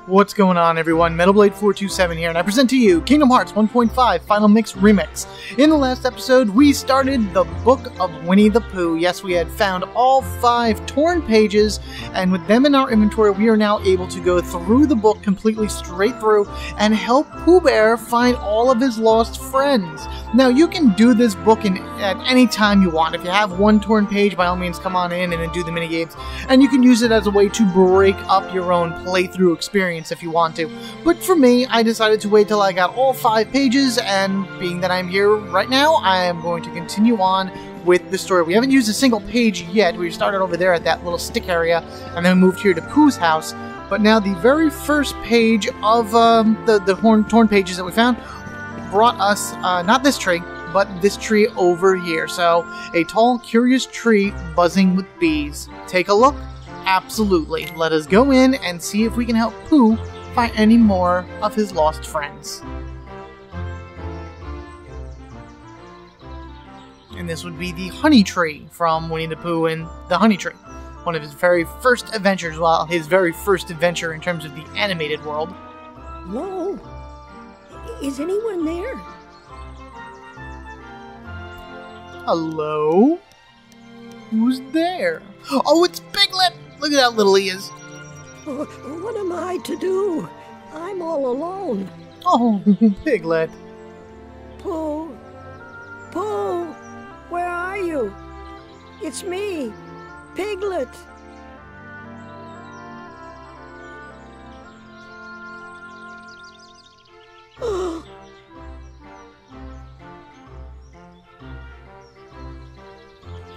What's going on, everyone? MetalBlade427 here, and I present to you Kingdom Hearts 1.5 Final Mix Remix. In the last episode, we started the Book of Winnie the Pooh. Yes, we had found all 5 torn pages, and with them in our inventory, we are now able to go through the book completely straight through and help Pooh Bear find all of his lost friends. Now, you can do this book at any time you want. If you have one torn page, by all means, come on in and then do the minigames, and you can use it as a way to break up your own playthrough experience if you want to. But for me, I decided to wait till I got all 5 pages, and being that I'm here right now, I am going to continue on with the story. We haven't used a single page yet. We started over there at that little stick area, and then moved here to Pooh's house. But now the very first page of the torn pages that we found brought us, not this tree, but this tree over here. So, a tall, curious tree buzzing with bees. Take a look? Absolutely. Let us go in and see if we can help Pooh find any more of his lost friends. And this would be the honey tree from Winnie the Pooh and the Honey Tree. One of his very first adventures, well, his very first adventure in terms of the animated world. Hello? Is anyone there? Hello? Who's there? Oh, it's Piglet! Look at how little he is. What am I to do? I'm all alone. Oh, Piglet. Pooh! Pooh! Where are you? It's me, Piglet.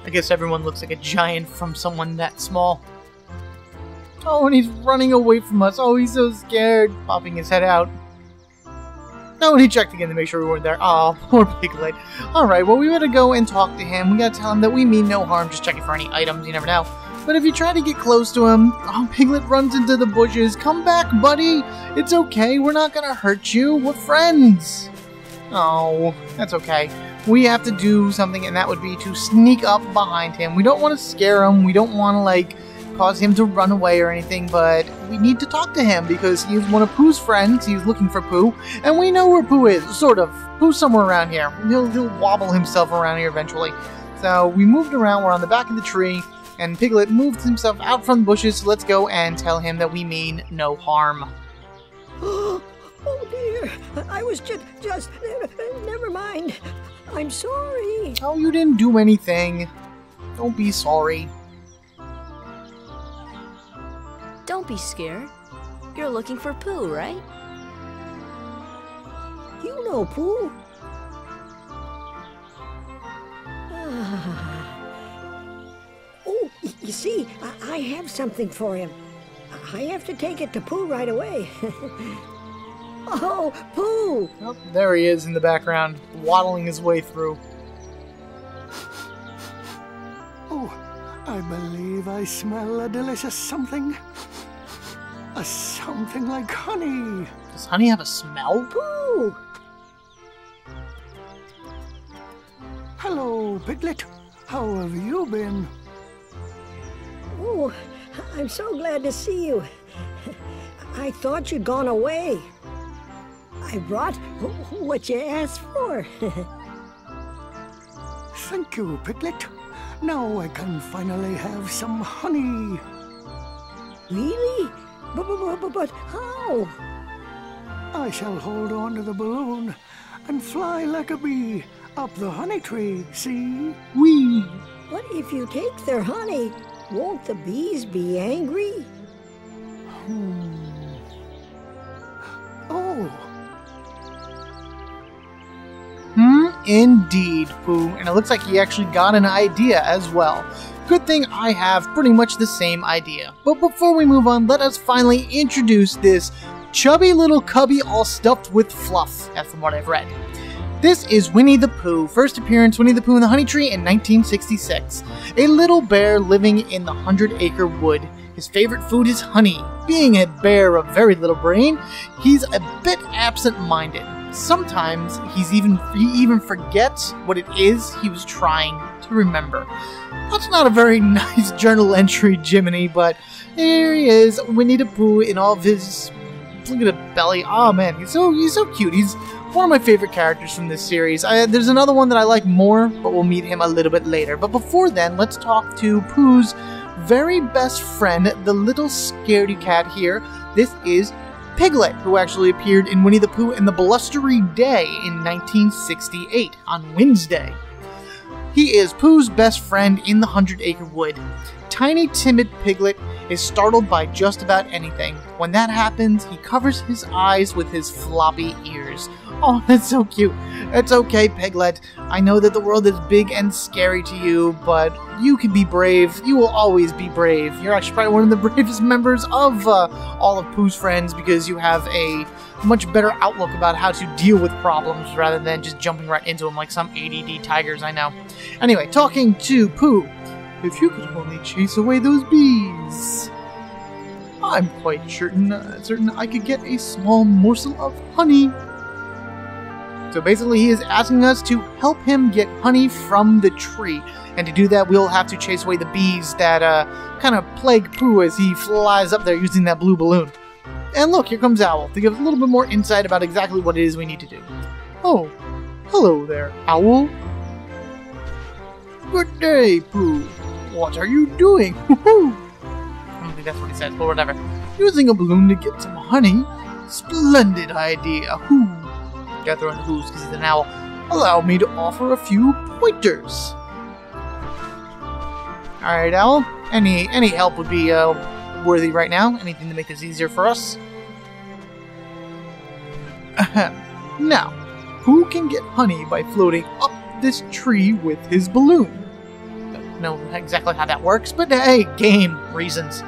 I guess everyone looks like a giant from someone that small. Oh, and he's running away from us. Oh, he's so scared. Popping his head out. No, and he checked again to make sure we weren't there. Oh, poor Piglet. Alright, well, we gotta go and talk to him. We gotta tell him that we mean no harm, just checking for any items. You never know. But if you try to get close to him, oh, Piglet runs into the bushes. Come back, buddy. It's okay. We're not gonna hurt you. We're friends. Oh, that's okay. We have to do something, and that would be to sneak up behind him. We don't want to scare him. We don't want to, like, cause him to run away or anything, but we need to talk to him because he's one of Pooh's friends. He's looking for Pooh, and we know where Pooh is, sort of. Pooh's somewhere around here. He'll wobble himself around here eventually. So we moved around. We're on the back of the tree, and Piglet moved himself out from the bushes. So let's go and tell him that we mean no harm. Oh dear, I was just, never mind. I'm sorry. Oh, you didn't do anything. Don't be sorry. Don't be scared. You're looking for Pooh, right? You know Pooh. Oh, you see, I have something for him. I have to take it to Pooh right away. Oh, Pooh! Oh, there he is in the background, waddling his way through. Oh, I believe I smell a delicious something. A something like honey. Does honey have a smell? Pooh! Hello, Piglet. How have you been? Oh, I'm so glad to see you. I thought you'd gone away. I brought what you asked for. Thank you, Piglet. Now I can finally have some honey. Really? But how? I shall hold on to the balloon and fly like a bee up the honey tree, see? Whee! But if you take their honey, won't the bees be angry? Oh. Indeed, Pooh. And it looks like he actually got an idea as well. Good thing I have pretty much the same idea. But before we move on, let us finally introduce this chubby little cubby all stuffed with fluff, that's from what I've read. This is Winnie the Pooh. First appearance, Winnie the Pooh and the Honey Tree in 1966. A little bear living in the 100-acre wood. His favorite food is honey. Being a bear of very little brain, he's a bit absent-minded. Sometimes he even forgets what it is he was trying to remember. That's not a very nice journal entry, Jiminy, but here he is, Winnie the Pooh in all of his look at the belly. Oh man, he's so cute. He's one of my favorite characters from this series. There's another one that I like more, but we'll meet him a little bit later. But before then, let's talk to Pooh's very best friend, the little scaredy cat here. This is Piglet, who actually appeared in Winnie the Pooh and the Blustery Day in 1968 on Wednesday. He is Pooh's best friend in the 100-Acre Wood. Tiny, timid Piglet is startled by just about anything. When that happens, he covers his eyes with his floppy ears. Oh, that's so cute. It's okay, Piglet. I know that the world is big and scary to you, but you can be brave. You will always be brave. You're actually probably one of the bravest members of all of Pooh's friends because you have a much better outlook about how to deal with problems rather than just jumping right into them like some ADD tigers I know. Anyway, talking to Pooh. If you could only chase away those bees, I'm quite certain I could get a small morsel of honey. So basically he is asking us to help him get honey from the tree. And to do that, we'll have to chase away the bees that kind of plague Pooh as he flies up there using that blue balloon. And look, here comes Owl to give us a little bit more insight about exactly what it is we need to do. Oh, hello there, Owl. Good day, Pooh. What are you doing? Woohoo! I don't think that's what he says, but whatever. Using a balloon to get some honey? Splendid idea. Whoo! Gotta throw in the whoos because he's an owl. Allow me to offer a few pointers. Alright, Owl. Any help would be worthy right now. Anything to make this easier for us. Now, who can get honey by floating up this tree with his balloon? Know exactly how that works, but hey, game reasons.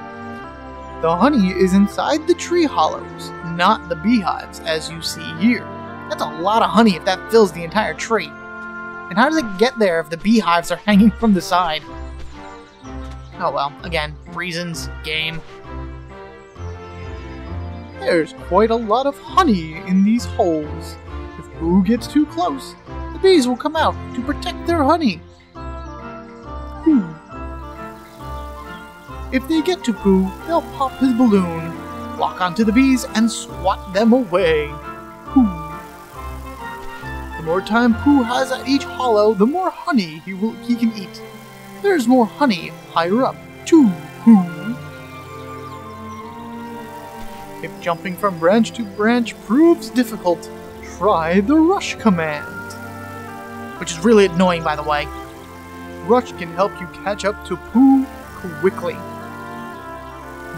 The honey is inside the tree hollows, not the beehives, as you see here. That's a lot of honey if that fills the entire tree. And how does it get there if the beehives are hanging from the side? Oh well, again, reasons, game. There's quite a lot of honey in these holes. If Pooh gets too close, the bees will come out to protect their honey. If they get to Pooh, they'll pop his balloon, lock onto the bees, and swat them away. The more time Pooh has at each hollow, the more honey he can eat. There's more honey higher up, too, Pooh. If jumping from branch to branch proves difficult, try the rush command. Which is really annoying, by the way. Rush can help you catch up to Pooh quickly.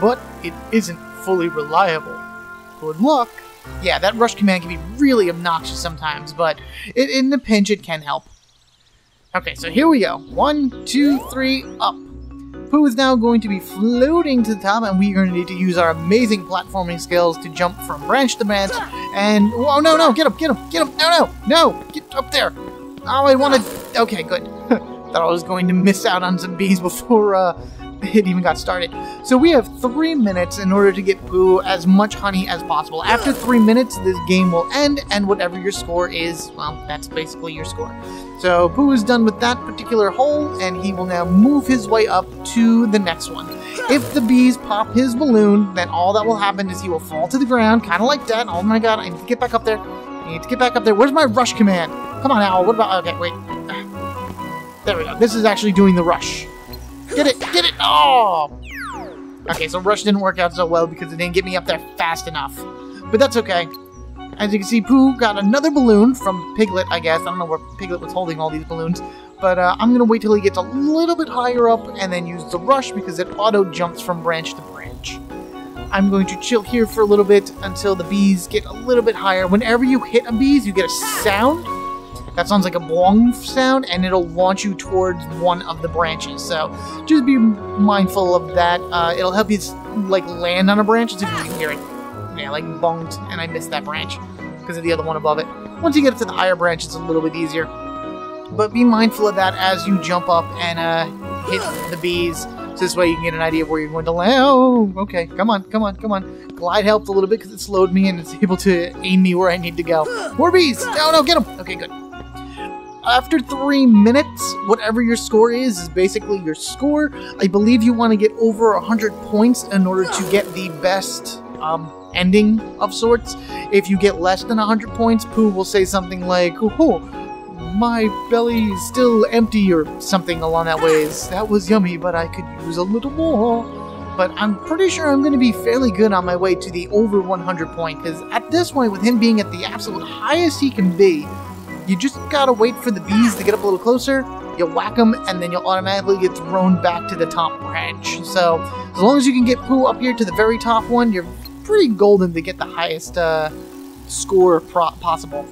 But it isn't fully reliable. Good luck! Yeah, that rush command can be really obnoxious sometimes, but in the pinch it can help. Okay, so here we go. 1, 2, 3, up. Pooh is now going to be floating to the top, and we are going to need to use our amazing platforming skills to jump from branch to branch, and... Oh, no, get him! No! Get up there! Oh, I wanted... Okay, good. Thought I was going to miss out on some bees before it even got started. So we have 3 minutes in order to get Pooh as much honey as possible. After 3 minutes, this game will end, and whatever your score is, well, that's basically your score. So Pooh is done with that particular hole, and he will now move his way up to the next one. If the bees pop his balloon, then all that will happen is he will fall to the ground, kind of like that. Oh my god, I need to get back up there. Where's my rush command? Come on, Owl. What about... Okay, wait. There we go. This is actually doing the rush. Get it! Oh! Okay, so rush didn't work out so well because it didn't get me up there fast enough. But that's okay. As you can see, Pooh got another balloon from Piglet, I guess. I don't know where Piglet was holding all these balloons. But I'm going to wait till he gets a little bit higher up and then use the rush because it auto-jumps from branch to branch. I'm going to chill here for a little bit until the bees get a little bit higher. Whenever you hit a bees, you get a sound. That sounds like a bong sound, and it'll launch you towards one of the branches. So just be mindful of that. It'll help you like land on a branch and see if you can hear it. Yeah, like bonked, and I missed that branch because of the other one above it. Once you get to the higher branch, it's a little bit easier. But be mindful of that as you jump up and hit the bees. So this way you can get an idea of where you're going to land. Oh, okay. Come on. Glide helped a little bit because it slowed me and it's able to aim me where I need to go. More bees! No, get them! Okay, good. After 3 minutes, whatever your score is basically your score. I believe you want to get over 100 points in order to get the best ending of sorts. If you get less than 100 points, Pooh will say something like, "Oh, my belly's still empty," or something along that ways. "That was yummy, but I could use a little more." But I'm pretty sure I'm going to be fairly good on my way to the over 100 point, because at this point, with him being at the absolute highest he can be, you just gotta wait for the bees to get up a little closer, you'll whack them, and then you'll automatically get thrown back to the top branch. So, as long as you can get Pooh up here to the very top one, you're pretty golden to get the highest score possible.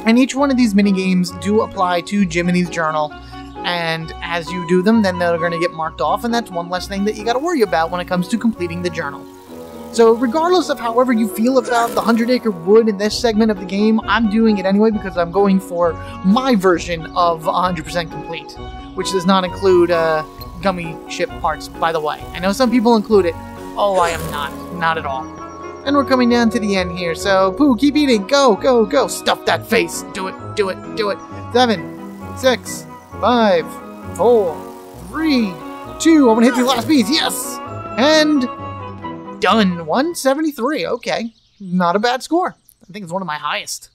And each one of these mini-games do apply to Jiminy's Journal, and as you do them, then they're going to get marked off, and that's one less thing that you got to worry about when it comes to completing the journal. So regardless of however you feel about the 100-acre wood in this segment of the game, I'm doing it anyway because I'm going for my version of 100% complete, which does not include gummy ship parts, by the way. I know some people include it. Oh, I am not at all. And we're coming down to the end here, so Pooh, keep eating. Go, go, go. Stuff that face. Do it, do it, do it. 7, 6, 5, 4, 3, 2. I'm gonna hit the last piece. Yes! And done. 173. Okay. Not a bad score. I think it's one of my highest.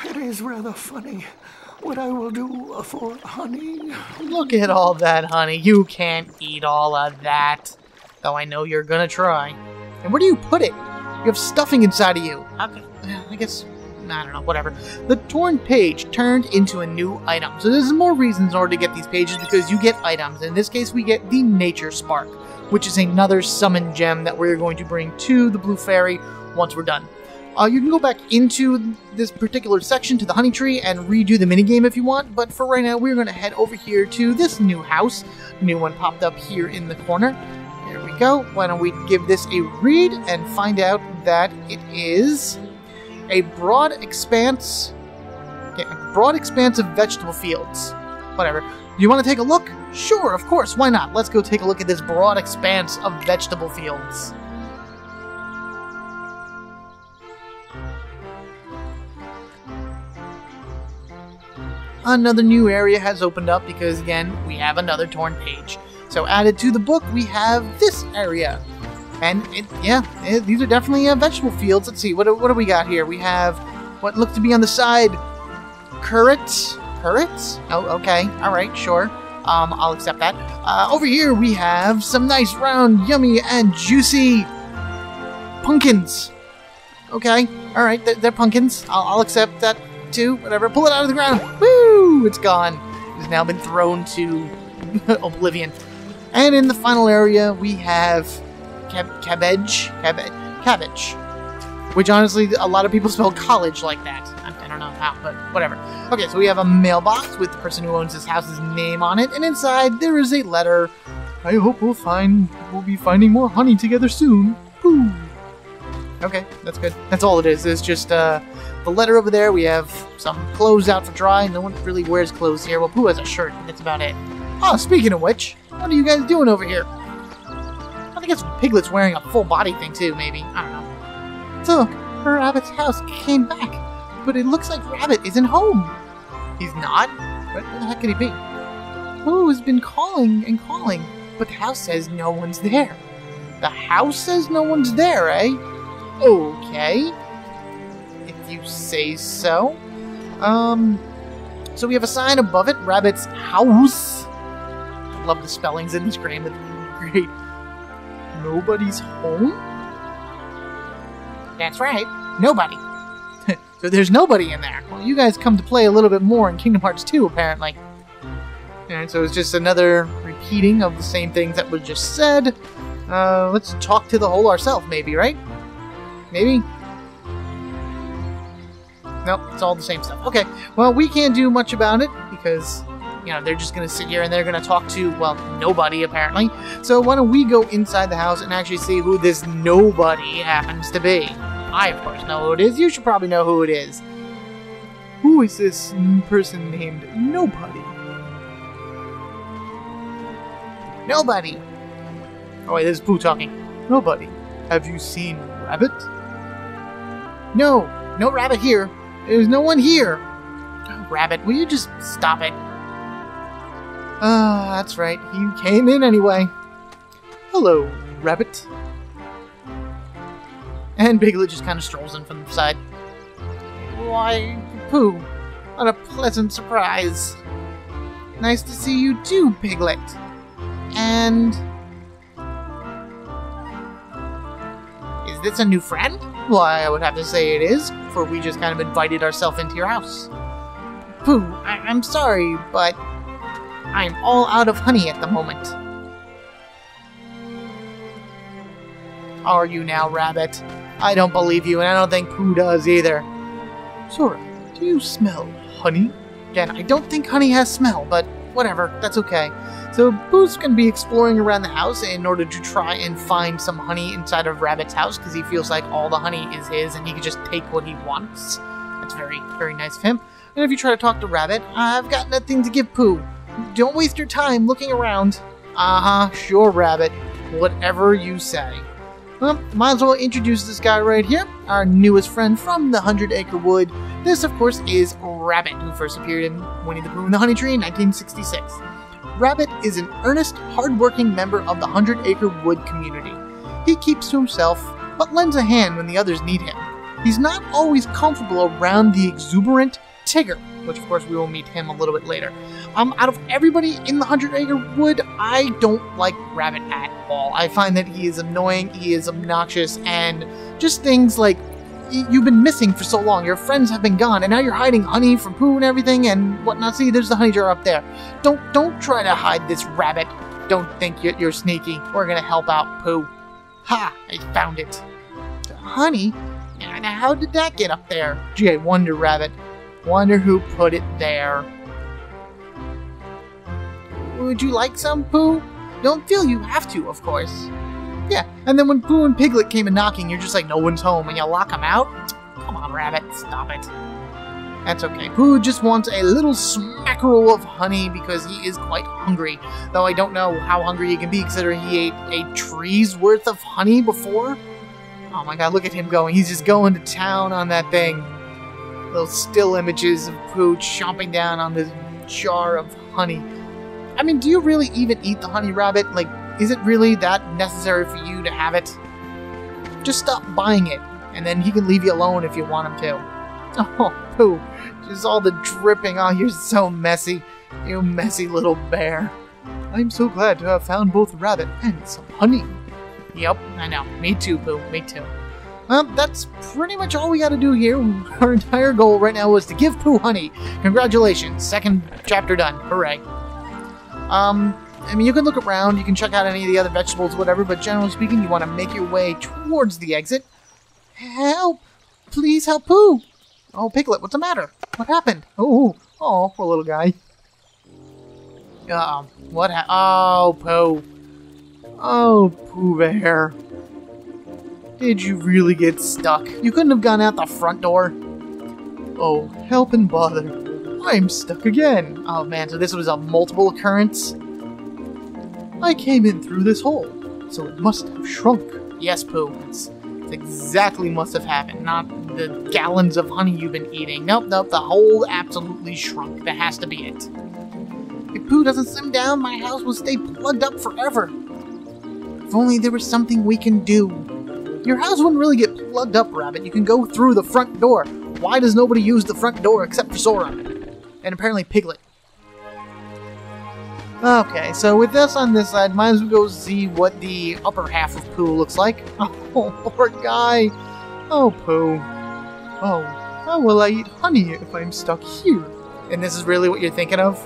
It is rather funny what I will do for honey. Look at all that honey. You can't eat all of that. Though I know you're gonna try. And where do you put it? You have stuffing inside of you. Okay. I guess, I don't know, whatever. The torn page turned into a new item. So there's more reasons in order to get these pages because you get items. In this case, we get the Nature Spark, which is another summon gem that we're going to bring to the Blue Fairy once we're done. You can go back into this particular section to the honey tree and redo the minigame if you want, but for right now, we're going to head over here to this new house. New one popped up here in the corner. There we go. Why don't we give this a read and find out that it is a broad expanse of vegetable fields. Whatever. You want to take a look? Sure, of course. Why not? Let's go take a look at this broad expanse of vegetable fields. Another new area has opened up because, again, we have another torn page. So added to the book, we have this area. And, these are definitely vegetable fields. Let's see, what do we got here? We have what look to be on the side carrots. Carrots? Oh, okay. All right, sure. I'll accept that. Over here, we have some nice, round, yummy, and juicy pumpkins. Okay. All right, they're pumpkins. I'll accept that, too. Whatever. Pull it out of the ground. Woo! It's gone. It's now been thrown to oblivion. And in the final area, we have cabbage, which honestly, a lot of people spell college like that. I don't know how, but whatever. Okay, so we have a mailbox with the person who owns this house's name on it, and inside there is a letter. I hope we'll be finding more honey together soon. Pooh. Okay, that's good. That's all it is. It's just the letter over there. We have some clothes out for dry. No one really wears clothes here. Well, Pooh has a shirt, and that's about it. Oh, speaking of which, what are you guys doing over here? I think it's Piglet's wearing a full body thing too, maybe. I don't know. So, Rabbit's house came back, but it looks like Rabbit isn't home. He's not? Where the heck could he be? Pooh has been calling and calling, but the house says no one's there. The house says no one's there, eh? Okay. If you say so. So we have a sign above it, Rabbit's house. I love the spellings in this game, it's great. Nobody's home? That's right, nobody. So there's nobody in there. Well, you guys come to play a little bit more in Kingdom Hearts 2, apparently. And so it's just another repeating of the same things that was just said. Let's talk to the hole ourselves, maybe, right? Maybe? Nope, it's all the same stuff. Okay, well, we can't do much about it because, you know, they're just going to sit here and they're going to talk to, well, nobody, apparently. So why don't we go inside the house and actually see who this nobody happens to be. I, of course, know who it is. You should probably know who it is. Who is this person named Nobody? Nobody! Oh, wait, this is Pooh talking. Nobody. Have you seen Rabbit? No, no Rabbit here. There's no one here. Oh, Rabbit, will you just stop it? That's right. He came in anyway. Hello, Rabbit. And Piglet just kind of strolls in from the side. Why, Pooh, what a pleasant surprise. Nice to see you too, Piglet. And... is this a new friend? Why, I would have to say it is, for we just kind of invited ourselves into your house. Pooh, I'm sorry, but I'm all out of honey at the moment. Are you now, Rabbit? I don't believe you, and I don't think Pooh does either. Sora, do you smell honey? Again, I don't think honey has smell, but whatever, that's okay. So Pooh's going to be exploring around the house in order to try and find some honey inside of Rabbit's house, because he feels like all the honey is his and he can just take what he wants. That's very, very nice of him. And if you try to talk to Rabbit, I've got nothing to give Pooh. Don't waste your time looking around. Sure, Rabbit. Whatever you say. Well, might as well introduce this guy right here, our newest friend from the 100-Acre Wood. This, of course, is Rabbit, who first appeared in Winnie the Pooh and the Honey Tree in 1966. Rabbit is an earnest, hard-working member of the 100-Acre Wood community. He keeps to himself, but lends a hand when the others need him. He's not always comfortable around the exuberant Tigger, which of course we will meet him a little bit later. Out of everybody in the 100-Acre Wood, I don't like Rabbit at all. I find that he is annoying, he is obnoxious, and just things like, you've been missing for so long, your friends have been gone, and now you're hiding honey from Pooh and everything and whatnot. See, there's the honey jar up there. Don't try to hide this, Rabbit. Don't think you're sneaky. We're gonna help out Pooh. Ha! I found it. The honey? And how did that get up there? Gee, I wonder, Rabbit. Wonder who put it there. Would you like some, Pooh? Don't feel you have to, of course. Yeah, and then when Pooh and Piglet came a knocking, you're just like, no one's home, and you lock them out? Come on, Rabbit, stop it. That's okay. Pooh just wants a little smackerel of honey because he is quite hungry. Though I don't know how hungry he can be considering he ate a tree's worth of honey before. Oh my god, look at him going. He's just going to town on that thing. Those still images of Pooh chomping down on this jar of honey. I mean, do you really even eat the honey, Rabbit? Like, is it really that necessary for you to have it? Just stop buying it, and then he can leave you alone if you want him to. Oh, Pooh, just all the dripping. Oh, you're so messy. You messy little bear. I'm so glad to have found both Rabbit and some honey. Yep, I know. Me too, Pooh. Me too. Well, that's pretty much all we gotta do here. Our entire goal right now was to give Pooh honey. Congratulations. Second chapter done. Hooray. I mean, you can look around, you can check out any of the other vegetables, whatever, but generally speaking, you want to make your way towards the exit. Help! Please help Pooh! Oh, Piglet, what's the matter? What happened? Oh, poor little guy. What oh, Pooh. Oh, Pooh Bear. Did you really get stuck? You couldn't have gone out the front door? Oh, help and bother. I'm stuck again. Oh man, so this was a multiple occurrence? I came in through this hole, so it must have shrunk. Yes, Pooh, it's exactly must have happened, not the gallons of honey you've been eating. Nope, the hole absolutely shrunk. That has to be it. If Pooh doesn't slim down, my house will stay plugged up forever. If only there was something we can do. Your house wouldn't really get plugged up, Rabbit. You can go through the front door. Why does nobody use the front door except for Sora? And apparently Piglet. Okay, so with this on this side, might as well go see what the upper half of Pooh looks like. Oh, poor guy. Oh, Pooh. Oh, how will I eat honey if I'm stuck here? And this is really what you're thinking of?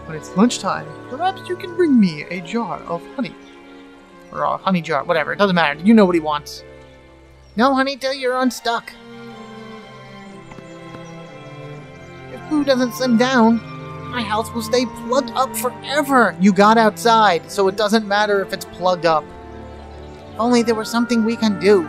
When it's lunchtime, perhaps you can bring me a jar of honey. Or a honey jar, whatever, it doesn't matter. You know what he wants. No honey till you're unstuck. If Pooh doesn't slim down, my house will stay plugged up forever. You got outside, so it doesn't matter if it's plugged up. If only there was something we can do.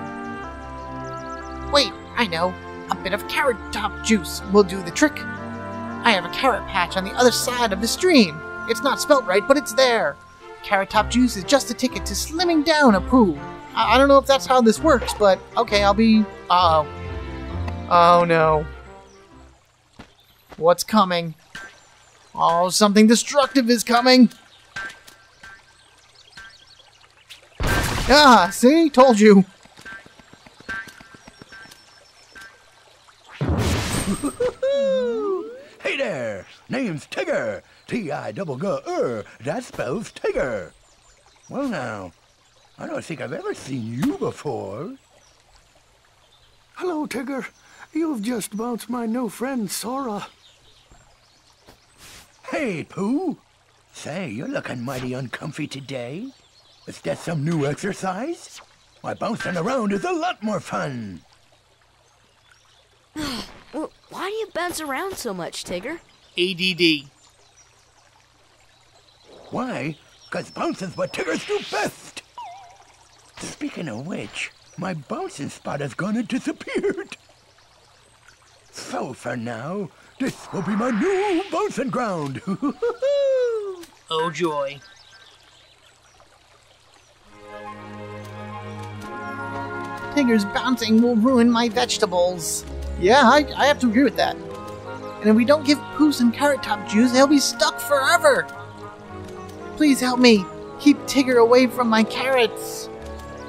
Wait, I know. A bit of carrot top juice will do the trick. I have a carrot patch on the other side of the stream. It's not spelt right, but it's there. Carrot top juice is just a ticket to slimming down a Pooh. I don't know if that's how this works, but okay, I'll be... Uh-oh. Oh no. What's coming? Oh, something destructive is coming! Ah, see? Told you! Hey there! Name's Tigger! T-I-G-G-R. That spells Tigger! Well now, I don't think I've ever seen you before. Hello, Tigger. You've just bounced my new friend, Sora. Hey, Pooh. Say, you're looking mighty uncomfy today. Is that some new exercise? Why, bouncing around is a lot more fun. Well, why do you bounce around so much, Tigger? ADD. Why? 'Cause bouncing's what Tiggers do best. Speaking of which, my bouncing spot has gone and disappeared. So for now, this will be my new bouncing ground. Oh joy. Tigger's bouncing will ruin my vegetables. Yeah, I have to agree with that. And if we don't give Pooh some carrot top juice, he'll be stuck forever. Please help me. Keep Tigger away from my carrots.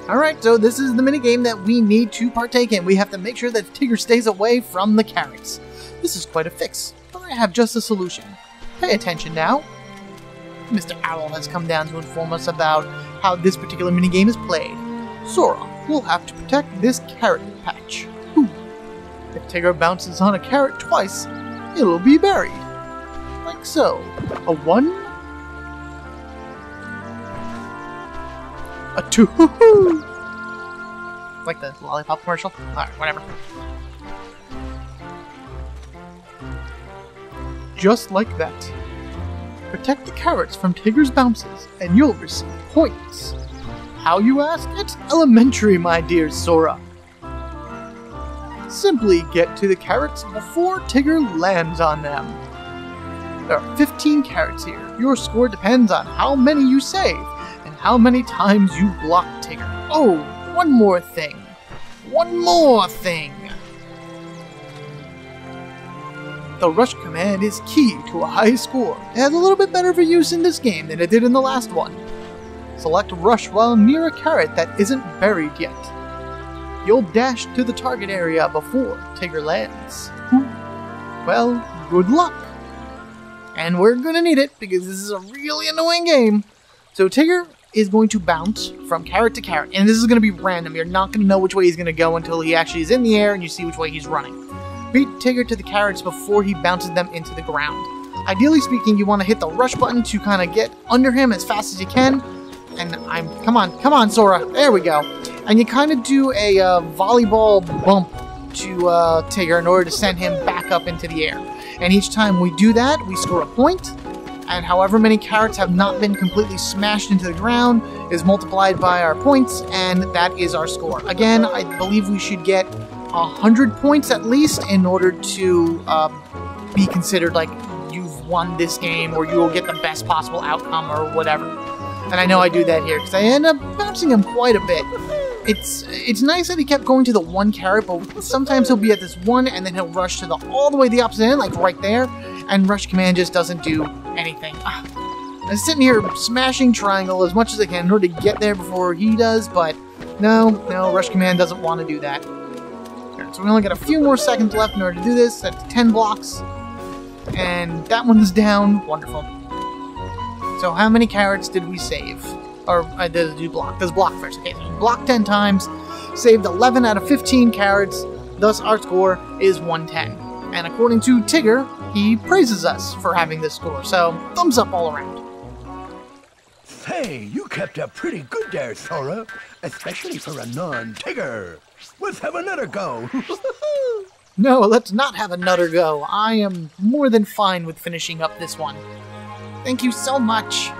Alright, so this is the minigame that we need to partake in. We have to make sure that Tigger stays away from the carrots. This is quite a fix, but I have just a solution. Pay attention now. Mr. Owl has come down to inform us about how this particular minigame is played. Sora will have to protect this carrot patch. Ooh. If Tigger bounces on a carrot twice, it'll be buried. Like so. A 1, a 2. Like the lollipop commercial? Alright, whatever. Just like that. Protect the carrots from Tigger's bounces, and you'll receive points. How, you ask? It's elementary, my dear Sora. Simply get to the carrots before Tigger lands on them. There are 15 carrots here. Your score depends on how many you save, and how many times you block Tigger. Oh, one more thing. One more thing. The rush command is key to a high score. It has a little bit better for use in this game than it did in the last one. Select rush while near a carrot that isn't buried yet. You'll dash to the target area before Tigger lands. Well, good luck. And we're gonna need it because this is a really annoying game. So Tigger is going to bounce from carrot to carrot, and this is going to be random. You're not going to know which way he's going to go until he actually is in the air and you see which way he's running. Beat Tigger to the carrots before he bounces them into the ground. Ideally speaking, you want to hit the rush button to kind of get under him as fast as you can. And come on, Sora. There we go. And you kind of do a volleyball bump to Tigger in order to send him back up into the air. And each time we do that, we score a point. And however many carrots have not been completely smashed into the ground is multiplied by our points, and that is our score. Again, I believe we should get 100 points at least in order to be considered like you've won this game or you will get the best possible outcome or whatever. And I know I do that here because I end up bouncing him quite a bit. It's nice that he kept going to the one carrot, but sometimes he'll be at this one and then he'll rush to all the way the opposite end, like right there, and rush command just doesn't do anything. I'm sitting here smashing triangle as much as I can in order to get there before he does, but no, rush command doesn't want to do that. Right, so we only got a few more seconds left in order to do this. That's 10 blocks, and that one's down. Wonderful. So how many carrots did we save? Or does it block? Does block first? Okay, so block 10 times, saved 11 out of 15 carrots, thus our score is 110. And according to Tigger, he praises us for having this score, so thumbs up all around. Hey, you kept up pretty good there, Sora, especially for a non-Tigger. Let's have another go. No, let's not have another go. I am more than fine with finishing up this one. Thank you so much.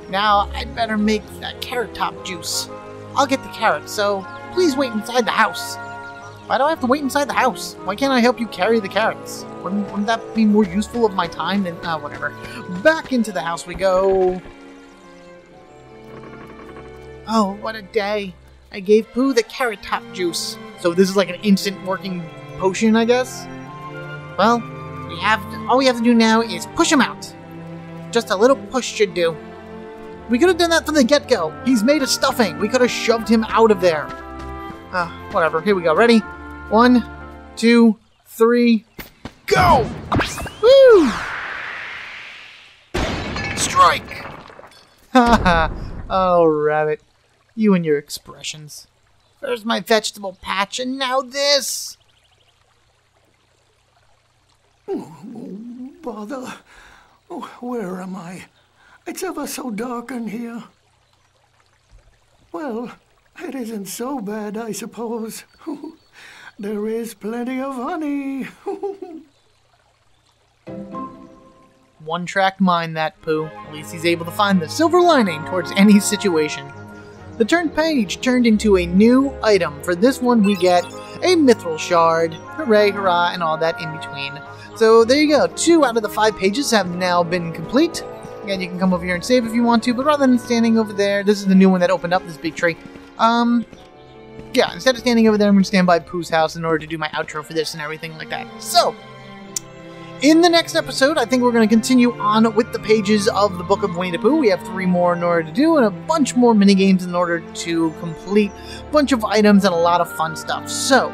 Now, I'd better make that carrot top juice. I'll get the carrots, so please wait inside the house. Why do I have to wait inside the house? Why can't I help you carry the carrots? Wouldn't that be more useful of my time than... whatever. Back into the house we go. Oh, what a day. I gave Pooh the carrot top juice. So this is like an instant working potion, I guess? Well, all we have to do now is push him out. Just a little push should do. We could have done that from the get-go. He's made of stuffing. We could have shoved him out of there. Whatever. Here we go. Ready? 1, 2, 3, go! Woo! Strike! Haha. Oh, rabbit. You and your expressions. There's my vegetable patch, and now this! Bother. Oh, where am I? It's ever so dark in here. Well, it isn't so bad, I suppose. There is plenty of honey. One-track mind, that Pooh. At least he's able to find the silver lining towards any situation. The turned page turned into a new item. For this one, we get a mithril shard. Hooray, hurrah, and all that in between. So there you go. 2 out of the 5 pages have now been complete. Again, you can come over here and save if you want to, but rather than standing over there, this is the new one that opened up, this big tree. Yeah, instead of standing over there, I'm going to stand by Pooh's house in order to do my outro for this and everything like that. So, in the next episode, I think we're going to continue on with the pages of the Book of Winnie the Pooh. We have 3 more in order to do, and a bunch more minigames in order to complete a bunch of items and a lot of fun stuff. So,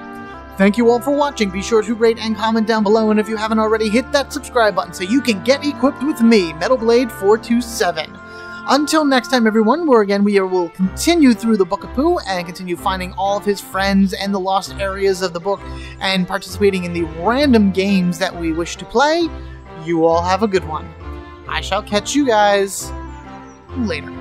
thank you all for watching. Be sure to rate and comment down below, and if you haven't already, hit that subscribe button so you can get equipped with me, MetalBlade427. Until next time, everyone, where again we will continue through the Book of Pooh and continue finding all of his friends and the lost areas of the book and participating in the random games that we wish to play. You all have a good one. I shall catch you guys later.